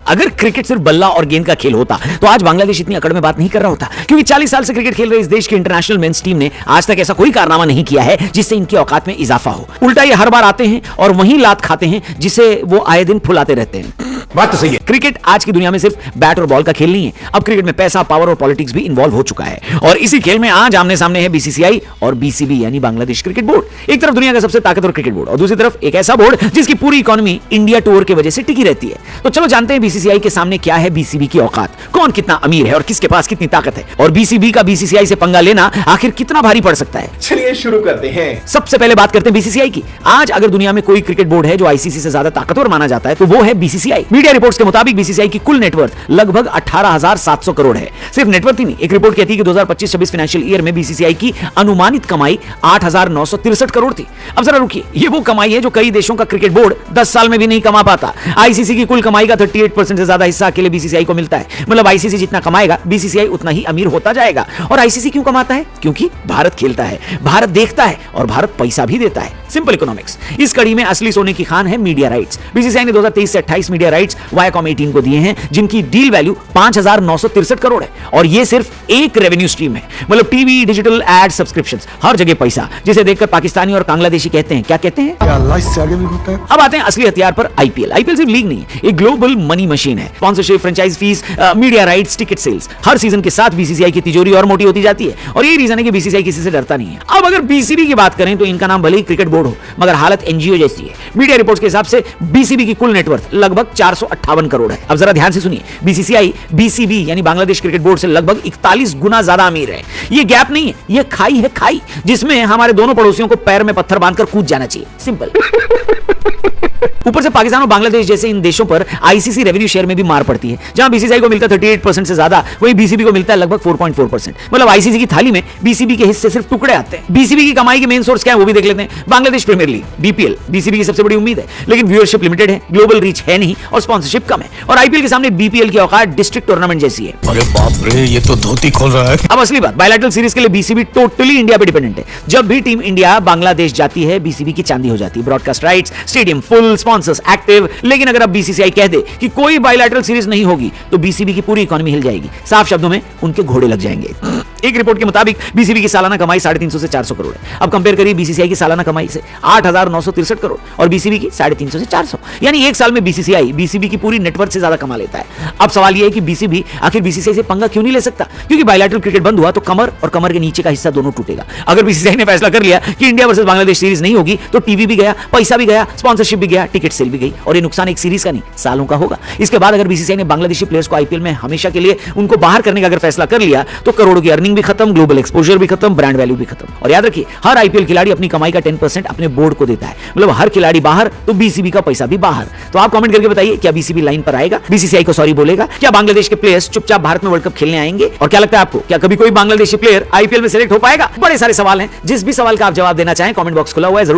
अगर क्रिकेट सिर्फ बल्ला और गेंद का खेल होता तो आज बांग्लादेश इतनी अकड़ में बात नहीं कर रहा होता, क्योंकि 40 साल से क्रिकेट खेल रहे इस देश की इंटरनेशनल मेंस टीम ने आज तक ऐसा कोई कारनामा नहीं किया है जिससे इनकी औकात में इजाफा हो। उल्टा ये हर बार आते हैं और वहीं लात खाते हैं जिसे वो आए दिन फुलाते रहते हैं। बात तो सही है, क्रिकेट आज की दुनिया में सिर्फ बैट और बॉल का खेल नहीं है। अब क्रिकेट में पैसा, पावर और पॉलिटिक्स भी इन्वॉल्व हो चुका है और इसी खेल में आज आमने सामने है बीसीसीआई और बीसीबी यानी बांग्लादेश क्रिकेट बोर्ड। एक तरफ दुनिया का सबसे ताकतवर क्रिकेट बोर्ड और दूसरी तरफ एक ऐसा बोर्ड जिसकी पूरी इकोनॉमी इंडिया टूर की वजह से टिकी रहती है। तो चलो जानते हैं बीसीसीआई के सामने क्या है बीसीबी की औकात, कौन कितना अमीर है और किसके पास कितनी ताकत है, और बीसीबी का बीसीसीआई से पंगा लेना आखिर कितना भारी पड़ सकता है। चलिए शुरू करते हैं। सबसे पहले बात करते हैं बीसीसीआई की। आज अगर दुनिया में कोई क्रिकेट बोर्ड है जो आईसीसी से ज्यादा ताकतवर माना जाता है तो वो है बीसीसीआई। मीडिया रिपोर्ट्स के मुताबिक बीसीसीआई की कुल नेटवर्थ लगभग 18,700 करोड़ है। सिर्फ नेटवर्थ ही नहीं, एक रिपोर्ट कहती है कि 2025-26 फाइनेंशियल ईयर में बीसीसीआई की अनुमानित कमाई 8,963 करोड़ थी। अब जरा रुकिए, ये वो कमाई है जो कई देशों का क्रिकेट बोर्ड 10 साल में भी नहीं कमा पाता। आईसीसी की कुल कमाई का 38% से ज्यादा हिस्सा अकेले बीसीसीआई को मिलता है। मतलब आईसीसी जितना कमाएगा बीसीसीआई उतना ही अमीर होता जाएगा। और आईसीसी क्यों कमाता है? क्योंकि भारत खेलता है, भारत देखता है और भारत पैसा भी देता है। Simple economics. इस कड़ी में असली सोने की खान है मीडिया राइट्स। बीसीसीआई ने 2023 से 28 मीडिया राइट्स वायाकॉम 18 को दिए हैं, जिनकी डील वैल्यू 5,963 करोड़ है। और ये सिर्फ एक रेवेन्यू स्ट्रीम है, मतलब टीवी, डिजिटल, एड, सब्सक्रिप्शंस, हर जगह पैसा, जिसे देखकर पाकिस्तानी और बांग्लादेशी कहते हैं, क्या कहते हैं? अल्लाह इससे आगे भी होता है। अब आते हैं असली हथियार पर, आईपीएल। आईपीएल सिर्फ लीग नहीं है, एक ग्लोबल मनी मशीन है। Sponsorship, franchise fees, media rights, ticket sales, हर सीजन के साथ बीसीसीआई की तिजोरी और मोटी होती जाती है। और यही रीजन है कि बीसीसीआई किसी से डरता नहीं है। अब अगर बीसीबी की बात करें तो इनका नाम भले ही क्रिकेट बोर्ड हो, मगर हालत एनजीओ जैसी है। मीडिया रिपोर्ट्स के हिसाब से बीसीबी की कुल नेटवर्थ लगभग 458 करोड़ है। अब जरा ध्यान से सुनिए, बीसीसीआई बीसीबी यानी बांग्लादेश क्रिकेट बोर्ड से लगभग 41 गुना ज्यादा अमीर है। ये गैप नहीं है, ये खाई है, खाई जिसमें हमारे दोनों पड़ोसियों को पैर में पत्थर बांधकर कूद जाना चाहिए। सिंपल। ऊपर से पाकिस्तान और बांग्लादेश जैसे इन देशों पर आईसीसी रेवेन्यू शेयर में भी मार पड़ती है। जहां बीसीसीआई को मिलता है 38% से ज्यादा, वहीं बीसीबी को मिलता है लगभग 4.4%। मतलब आईसीसी की थाली में बीसीबी के हिस्से सिर्फ टुकड़े आते हैं। बीसीबी की कमाई के मेन सोर्स क्या है वो भी देख लेते हैं। Bangladesh premier league BPL BCB की सबसे बड़ी उम्मीद है, लेकिन व्यूअरशिप लिमिटेड है, ग्लोबल रीच है नहीं और स्पॉन्सरशिप कम है। और आईपीएल के सामने बीपीएल की औकात डिस्ट्रिक्ट टूर्नामेंट जैसी है। अरे बाप रे, ये तो धोती खोल रहा है। अब असली बात, बायलैटरल सीरीज के लिए बीसीबी टोटली इंडिया पे डिपेंडेंट है। जब भी टीम इंडिया बांग्लादेश जाती है बीसीबी की चांदी हो जाती है। Broadcast rights, stadium full, sponsors active. लेकिन अगर अब बीसीसीआई कह दे कि कोई बायलैटरल सीरीज नहीं होगी तो बीसीबी की पूरी इकोनॉमी हिल जाएगी। साफ शब्दों में उनके घोड़े लग जाएंगे। एक रिपोर्ट के मुताबिक बीसीबी की सालाना कमाई 350 से 400 करोड़ है। अब कंपेयर करिए बीसीसीआई की सालाना कमाई से 8,963 करोड़ और बीसीबी की 350 से 400, यानी एक साल में बीसीसीआई बीसीबी की पूरी नेटवर्थ से ज्यादा कमा लेता है। अब सवाल यह है कि बीसीबी आखिर बीसीसीआई से पंगा क्यों नहीं ले सकता? क्योंकि बायलैटरल क्रिकेट बंद हुआ तो कमर और कमर के नीचे का हिस्सा दोनों टूटेगा। अगर बीसीसीआई ने फैसला कर लिया कि इंडिया वर्सेस बांग्लादेश सीरीज नहीं होगी तो टीवी भी गया, पैसा भी गया, स्पॉन्सरशिप भी गया, टिकट सेल भी गई, और ये नुकसान एक सीरीज का नहीं सालों का होगा। इसके बाद अगर बीसीसीआई ने बांग्लादेशी प्लेयर्स को आईपीएल में हमेशा के लिए उनको बाहर करने का अगर फैसला कर लिया तो करोड़ों की अर्निंग भी खत्म, ग्लोबल एक्सपोजर भी खत्म, ब्रांड वैल्यू भी खत्म। और याद रखिए, हर आईपीएल खिलाड़ी अपनी कमाई का 10% अपने बोर्ड को देता है। मतलब हर खिलाड़ी बाहर तो बीसीबी का पैसा भी बाहर। तो आप कमेंट करके बताइए, क्या बीसीबी लाइन पर आएगा? बीसीसीआई को सॉरी बोलेगा? क्या बांग्लादेश के प्लेयर्स चुपचाप भारत में वर्ल्ड कप खेलने आएंगे? और क्या लगता है आपको, क्या कभी कोई बांग्लादेशी प्लेयर आईपीएल में सिलेक्ट हो पाएगा? बड़े सारे सवाल हैं। जिस भी सवाल का आप जवाब देना चाहें, कमेंट बॉक्स खुला हुआ है, जरूर